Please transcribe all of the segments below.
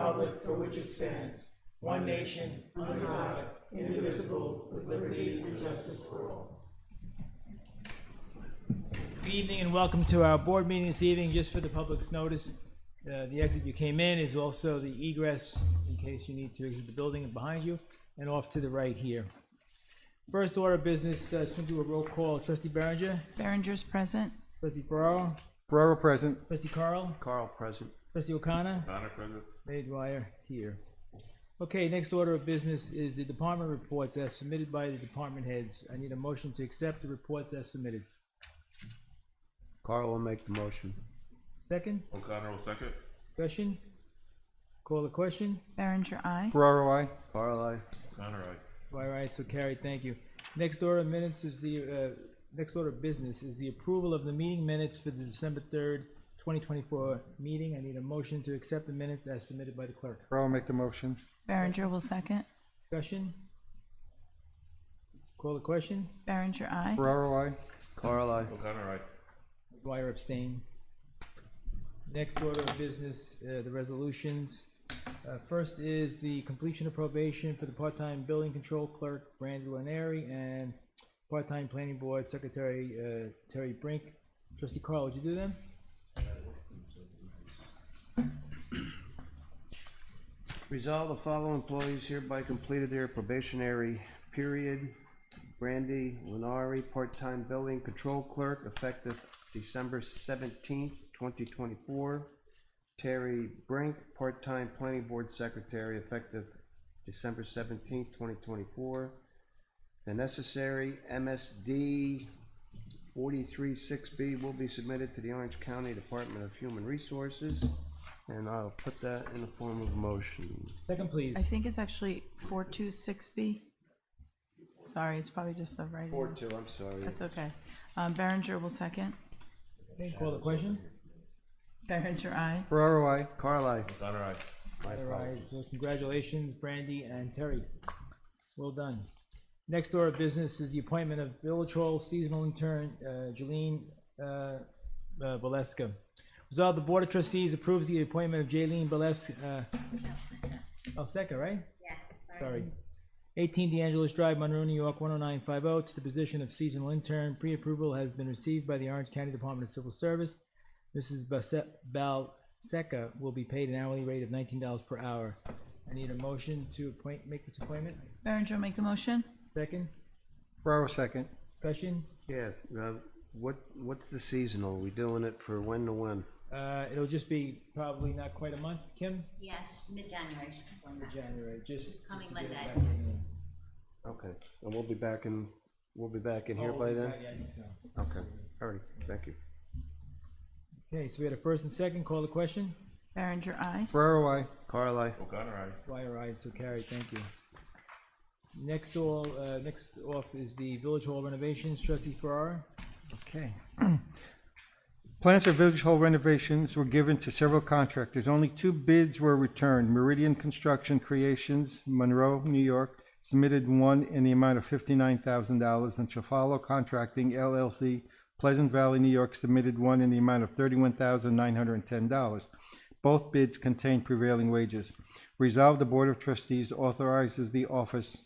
republic for which it stands, one nation, under God, indivisible, with liberty and justice for all. Good evening and welcome to our board meeting this evening. Just for the public's notice, the exit you came in is also the egress in case you need to exit the building behind you, and off to the right here. First order of business, just going to do a roll call. Trustee Berenger. Berenger's present. Trustee Ferraro. Ferraro present. Trustee Carl. Carl present. Trustee O'Connor. O'Connor present. Mayor Dwyer here. Okay, next order of business is the department reports as submitted by the department heads. I need a motion to accept the reports as submitted. Carl will make the motion. Second, O'Connor will second. discussion. Call the question. Berenger, aye. Ferraro, aye. Carl, aye. O'Connor, aye. All right, so carried, thank you. Next order of minutes is the, next order of business is the approval of the meeting minutes for the December 3rd, 2024 meeting. I need a motion to accept the minutes as submitted by the clerk. Ferraro will make the motion. Berenger will second. Discussion. Call the question. Berenger, aye. Ferraro, aye. Carl, aye. O'Connor, aye. Dwyer abstain. Next order of business, the resolutions. First is the completion of probation for the part-time building control clerk, Brandon Laneri, and part-time planning board secretary, Terry Brink. Trustee Carl, would you do them? Resolve the following employees hereby completed their probationary period. Brandy Lenari, part-time building control clerk, effective December 17th, 2024. Terry Brink, part-time planning board secretary, effective December 17th, 2024. The necessary MSD 436B will be submitted to the Orange County Department of Human Resources, and I'll put that in the form of a motion. Second, please. I think it's actually 426B. Sorry, it's probably just the writing. 4-2, I'm sorry. That's okay. Berenger will second. Okay, call the question. Berenger, aye. Ferraro, aye. Carl, aye. O'Connor, aye. My All right, apologies. so congratulations, Brandy and Terry. Well done. Next order of business is the appointment of Village Hall seasonal intern, Jaleen Valeska. Resolved, the Board of Trustees approves the appointment of Jaleen Valeska, Alseca, right? Yes. Sorry. 18 D'Angeles Drive, Monroe, New York, 10950, to the position of seasonal intern. Pre-approval has been received by the Orange County Department of Civil Service. Mrs. Balseca will be paid an hourly rate of $19 per hour. I need a motion to make this appointment. Berenger will make the motion. Second, Ferraro, second. discussion. Yeah, what's the seasonal? Are we doing it for when to when? It'll just be probably not quite a month, Kim? Yeah, just mid-January. Just going back. January, just Coming to get it Monday. back in. Okay, and we'll be back in here Oh, by then? yeah, I think so. Okay, all right, thank you. Okay, so we had a first and second, call the question. Berenger, aye. Ferraro, aye. Carl, aye. O'Connor, aye. Dwyer, aye, so carried, thank you. Next off is the Village Hall renovations, Trustee Farrar. Okay. Plans for Village Hall renovations were given to several contractors. Only 2 bids were returned. Meridian Construction Creations, Monroe, New York, submitted one in the amount of $59,000, and Chafalo Contracting LLC, Pleasant Valley, New York, submitted one in the amount of $31,910. Both bids contain prevailing wages. Resolved, the Board of Trustees authorizes the office,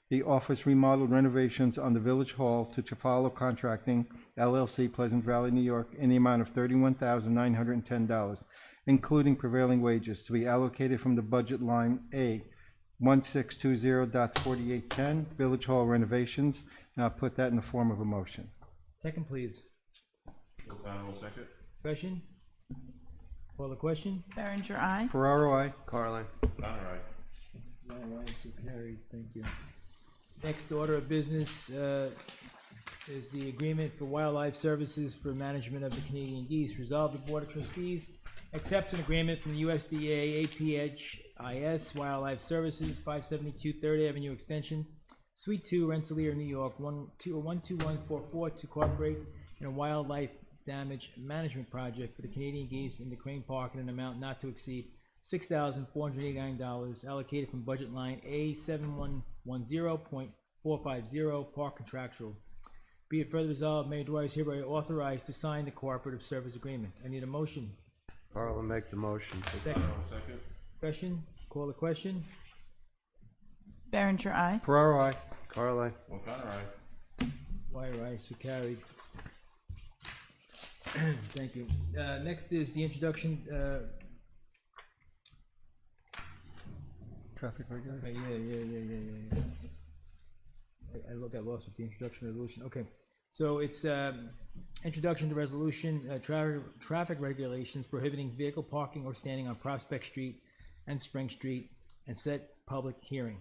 the office remodeled renovations on the Village Hall to Chafalo Contracting LLC, Pleasant Valley, New York, in the amount of $31,910, including prevailing wages, to be allocated from the budget line A 1620.4810, Village Hall renovations, and I'll put that in the form of a motion. Second, please. O'Connor will second. Discussion? Call the question. Berenger, aye. Ferraro, aye. Carl, aye. O'Connor, aye. All right, so carried, thank you. Next order of business is the agreement for wildlife services for management of the Canadian geese. Resolved, the Board of Trustees accepts an agreement from the USDA APHIS Wildlife Services, 572 3rd Avenue Extension, Suite 2, Rensselaer, New York, 12144, to cooperate in a wildlife damage management project for the Canadian geese in the Crane Park in an amount not to exceed $6,489, allocated from budget line A7110.450, Park Contractual. Be it further resolved, Mayor Dwyer is hereby authorized to sign the cooperative service agreement. I need a motion. Carl will make the motion. Second. O'Connor will second. Discussion, call the question. Berenger, aye. Ferraro, I. Carl, I. O'Connor, aye. Dwyer, aye, so carried. Thank you. Next is the introduction, Traffic regulation. yeah. I got lost with the introduction resolution, okay. So it's, introduction to resolution, traffic regulations prohibiting vehicle parking or standing on Prospect Street and Spring Street, and set public hearing.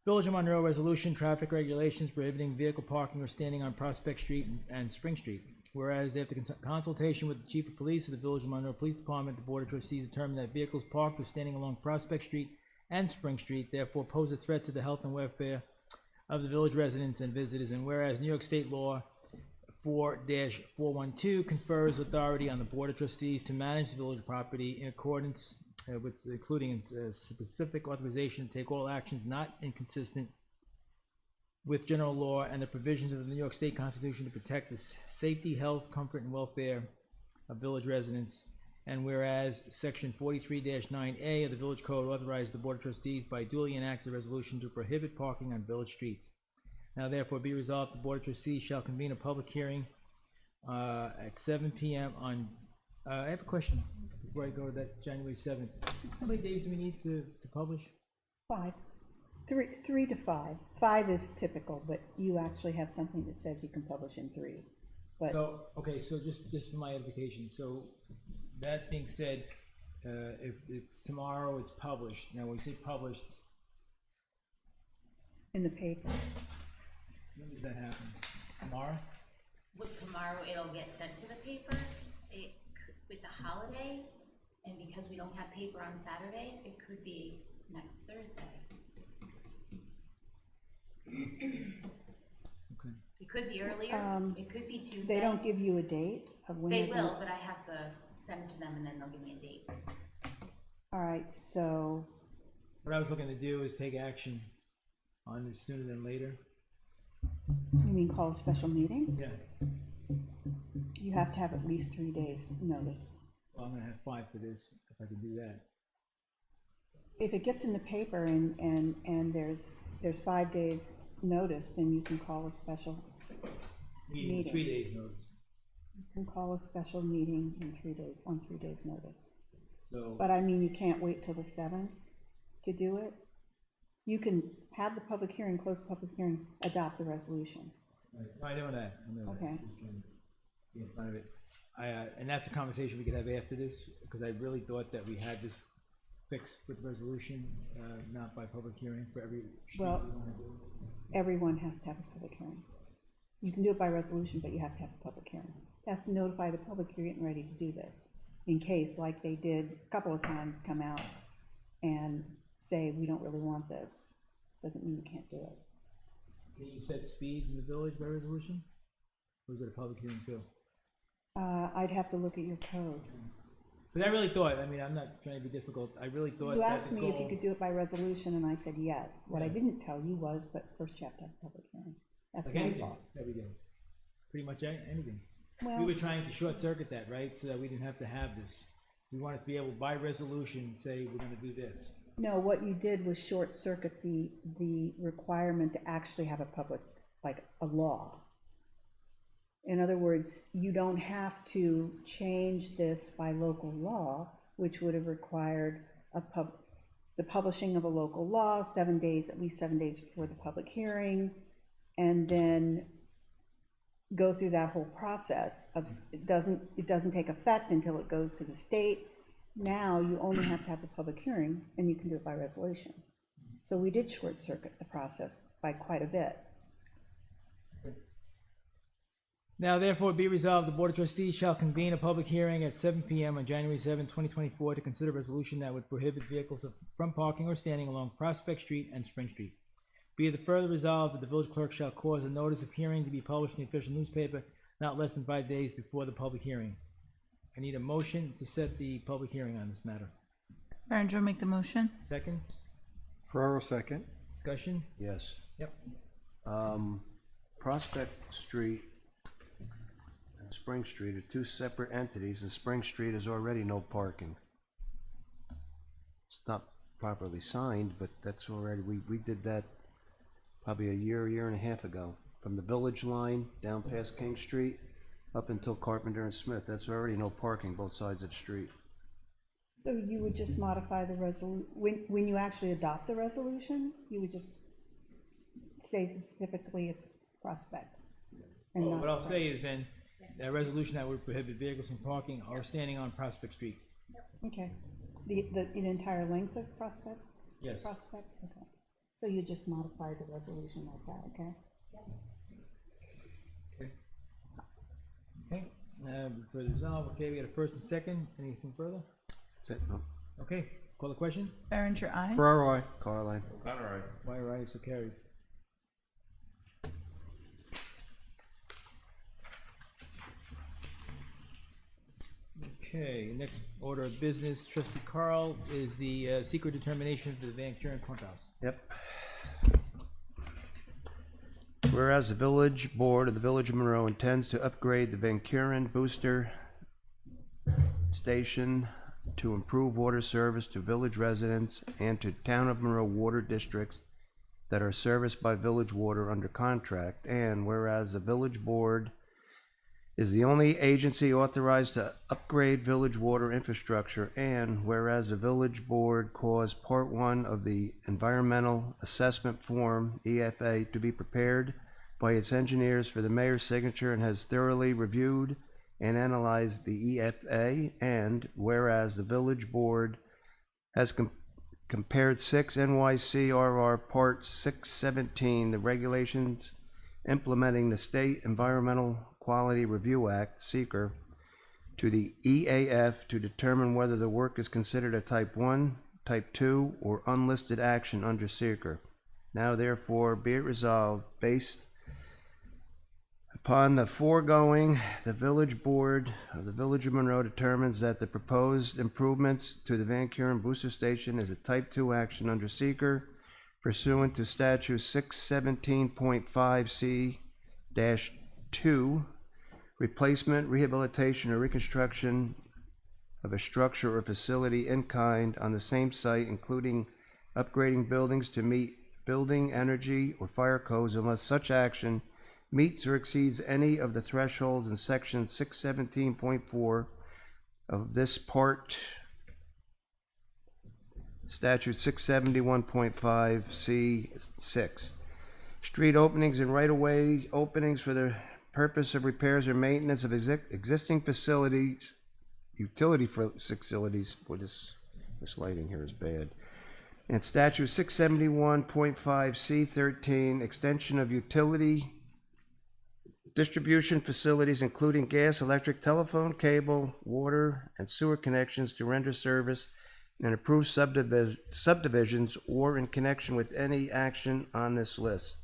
Village of Monroe Resolution, traffic regulations prohibiting vehicle parking or standing on Prospect Street and Spring Street. Whereas after consultation with the Chief of Police of the Village of Monroe Police Department, the Board of Trustees determined that vehicles parked or standing along Prospect Street and Spring Street therefore pose a threat to the health and welfare of the village residents and visitors, and whereas New York State Law 4-412 confers authority on the Board of Trustees to manage the village property in accordance with, including specific authorization to take all actions not inconsistent with general law and the provisions of the New York State Constitution to protect the safety, health, comfort, and welfare of village residents. And whereas Section 43-9A of the Village Code authorizes the Board of Trustees by duly enacted resolution to prohibit parking on village streets. Now therefore be resolved, the Board of Trustees shall convene a public hearing at 7 p.m. on, I have a question before I go to that January 7th. How many days do we need to publish? 5. 3 to 5. 5 is typical, but you actually have something that says you can publish in 3. But So, okay, so just for my edification, so that being said, if it's tomorrow, it's published. Now, when we say published, in the paper, when does that happen? Tomorrow? Well, tomorrow it'll get sent to the paper, with the holiday, and because we don't have paper on Saturday, it could be next Thursday. Okay. It could be earlier, it could be Tuesday. they don't give you a date of when They they're gonna- will, but I have to send it to them and then they'll give me a date. All right, so What I was looking to do is take action on this sooner than later. you mean call a special meeting? Yeah, You have to have at least 3 days notice. well, I'm gonna have 5 for this, if I can do that. If it gets in the paper and there's 5 days notice, then you can call a special, Meeting, Meeting. 3 days notice. you can call a special meeting in 3 days, on 3 days notice. So, But I mean, you can't wait till the 7th to do it. You can have the public hearing, close the public hearing, adopt the resolution. I know that, I know that. Okay. Just trying to be in front of it. And that's a conversation we could have after this, because I really thought that we had this fixed with resolution, not by public hearing for every street Well- we wanna do. Everyone has to have a public hearing. You can do it by resolution, but you have to have a public hearing. That's to notify the public you're getting ready to do this, in case, like they did a couple of times, come out and say, we don't really want this. Doesn't mean you can't do it. Can you set speeds in the village by resolution? Or is it a public hearing too? I'd have to look at your code. But I really thought, I mean, I'm not trying to be difficult, I really thought You that asked the me if you goal- could do it by resolution, and I said yes. What I Yeah. didn't tell you was, but first you have to have a public hearing. That's Like my anything fault. that we do, pretty much anything. We Well, were trying to short circuit that, right, so that we didn't have to have this. We wanted to be able, by resolution, say, we're gonna do this. no, what you did was short circuit the requirement to actually have a public, like a law. In other words, you don't have to change this by local law, which would have required the publishing of a local law 7 days, at least 7 days before the public hearing, and then go through that whole process of, it doesn't take effect until it goes to the state. Now you only have to have the public hearing, and you can do it by resolution. So we did short circuit the process by quite a bit. Now therefore be resolved, the Board of Trustees shall convene a public hearing at 7 p.m. on January 7, 2024 to consider a resolution that would prohibit vehicles from parking or standing along Prospect Street and Spring Street. Be it further resolved that the village clerk shall cause a notice of hearing to be published in the official newspaper not less than 5 days before the public hearing. I need a motion to set the public hearing on this matter. Berenger, make the motion. Second, Ferraro, second. discussion? Yes. Yep. Prospect Street and Spring Street are two separate entities, and Spring Street is already no parking. not properly signed, but that's already, we did that probably a year and a half ago. From the village line down past King Street, up until Carpenter and Smith, that's already no parking both sides of the street. So you would just modify the when you actually adopt the resolution, you would just say specifically it's Prospect. And not What I'll Prospect. say is then, that resolution that would prohibit vehicles from parking or standing on Prospect Street. Okay, the entire length of Prospect? Yes. Prospect, okay. So you just modify the resolution like that, okay? Okay, further resolve, okay, we got a first and second, anything further? That's it, no? Okay, call the question? Berenger, aye. Ferraro, I. Carline. O'Connor, aye. Dwyer, aye, so carried. Okay, next order of business, trustee Carl, is the secret determination for the Van Kuren Pump House. Yep. Whereas the village board of the Village of Monroe intends to upgrade the Van Kuren booster station to improve water service to village residents and to town of Monroe water districts that are serviced by village water under contract. And whereas the village board is the only agency authorized to upgrade village water infrastructure, and whereas the village board caused part 1 of the environmental assessment form, EFA, to be prepared by its engineers for the mayor's signature and has thoroughly reviewed and analyzed the EFA, and whereas the village board has compared 6 NYCRR Part 617, the regulations implementing the State Environmental Quality Review Act, SEQR, to the EAF to determine whether the work is considered a Type 1, Type 2, or unlisted action under SEQR. Now therefore be it resolved, based upon the foregoing, the village board of the Village of Monroe determines that the proposed improvements to the Van Kuren Booster Station is a Type 2 action under SEQR pursuant to statute 617.5C-2, replacement, rehabilitation, or reconstruction of a structure or facility in kind on the same site, including upgrading buildings to meet building, energy, or fire codes unless such action meets or exceeds any of the thresholds in section 617.4 of this part, statute 671.5C6. Street openings and right-of-way openings for the purpose of repairs or maintenance of existing facilities, utility facilities. Boy, this lighting here is bad. And statute 671.5C13, extension of utility distribution facilities, including gas, electric, telephone, cable, water, and sewer connections to render service in approved subdivisions or in connection with any action on this list.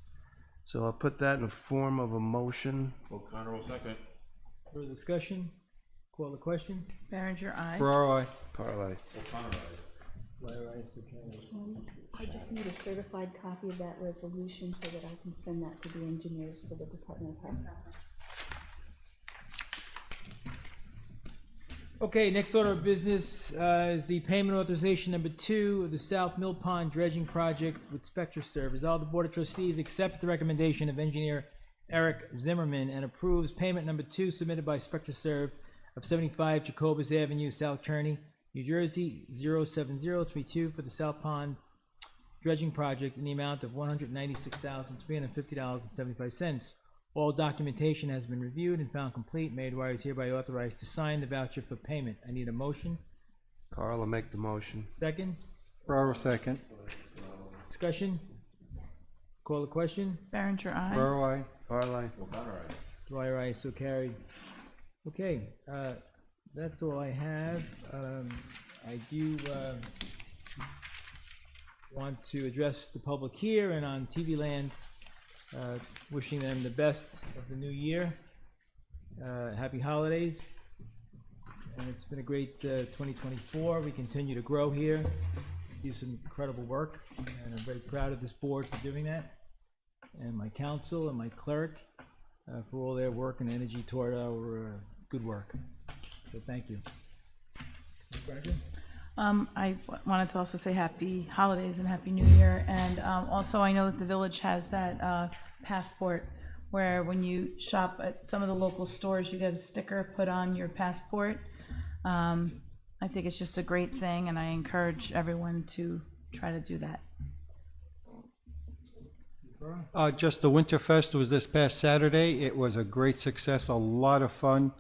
So I'll put that in the form of a motion. O'Connor will second. Further discussion, call the question? Berenger, aye. Ferraro, I. Carly. O'Connor, aye. Dwyer, aye, so carried. I just need a certified copy of that resolution so that I can send that to the engineers for the Department of Health. Okay, next order of business is the payment authorization number 2 of the South Mill Pond dredging project with Spectra Serve. Resolved, the Board of Trustees accepts the recommendation of engineer Eric Zimmerman and approves payment number 2 submitted by Spectra Serve of 75 Jacobus Avenue, South Kearney, New Jersey, 07032 for the South Pond dredging project in the amount of $196,350.75. All documentation has been reviewed and found complete. Mayor Dwyer is hereby authorized to sign the voucher for payment. I need a motion. Carl will make the motion. Second, Ferraro, second. discussion. Call the question. Berenger, aye. Ferraro, I. Carly. O'Connor, aye. Dwyer, aye, so carried. Okay, that's all I have. I do want to address the public here and on TV land, wishing them the best of the new year. Happy holidays. And it's been a great 2024. We continue to grow here, do some incredible work, and I'm very proud of this board for doing that, and my council and my clerk for all their work and energy toward our good work. So thank you. Ms. Barker? I wanted to also say happy holidays and happy new year. And also, I know that the village has that passport where when you shop at some of the local stores, you get a sticker put on your passport. I think it's just a great thing, and I encourage everyone to try to do that. Just the Winterfest was this past Saturday. It was a great success, a lot of fun.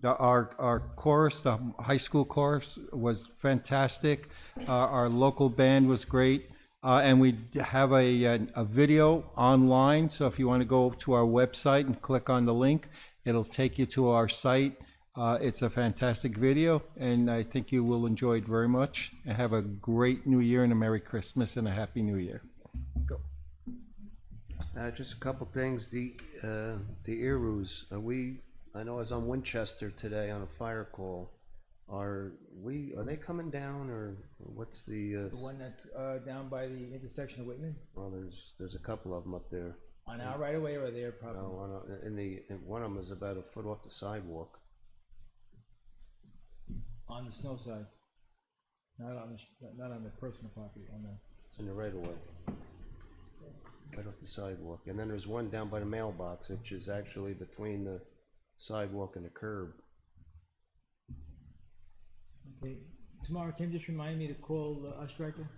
Our chorus, the high school chorus, was fantastic. Our local band was great. And we have a video online, so if you want to go to our website and click on the link, it'll take you to our site. It's a fantastic video, and I think you will enjoy it very much. And have a great New Year and a Merry Christmas and a Happy New Year. Go. Just a couple things. The ERUs, I know I was on Winchester today on a fire call. Are they coming down, or what's the? The one that's down by the intersection of Whitman? Well, there's a couple of them up there. On our right of way or their property? No, one of them is about a foot off the sidewalk. On the snow side? Not on the personal property, on the... It's in the right of way, right off the sidewalk. And then there's one down by the mailbox, which is actually between the sidewalk and the curb. Okay, tomorrow, Kim, just remind me to call our striker?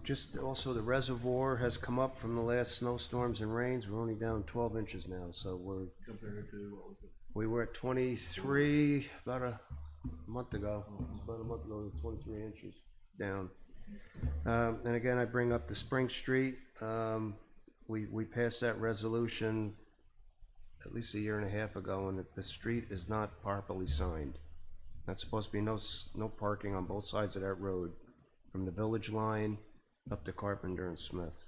Just also the reservoir has come up from the last snowstorms and rains. We're only down 12 inches now, so we were at 23 about a month ago. About a month ago, 23 inches down. And again, I bring up the Spring Street. We passed that resolution at least a year and a half ago, and the street is not properly signed. That's supposed to be no parking on both sides of that road, from the village line up to Carpenter and Smith.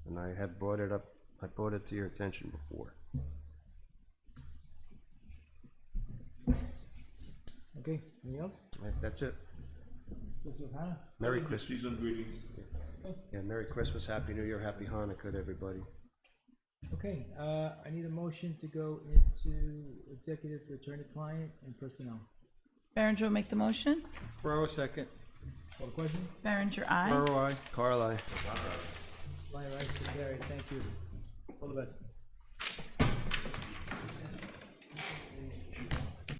And I have brought it up, I brought it to your attention before. Okay, anything else? That's it. Mr. O'Connor? Merry Christmas. Season greetings. Yeah, Merry Christmas, Happy New Year, Happy Hanukkah to everybody. Okay, I need a motion to go into executive for attorney-client and personnel. Berenger will make the motion. Borough, second. Call the question? Berenger, aye. Borough, aye. Carl, aye. Line right, so carried, thank you. All the best.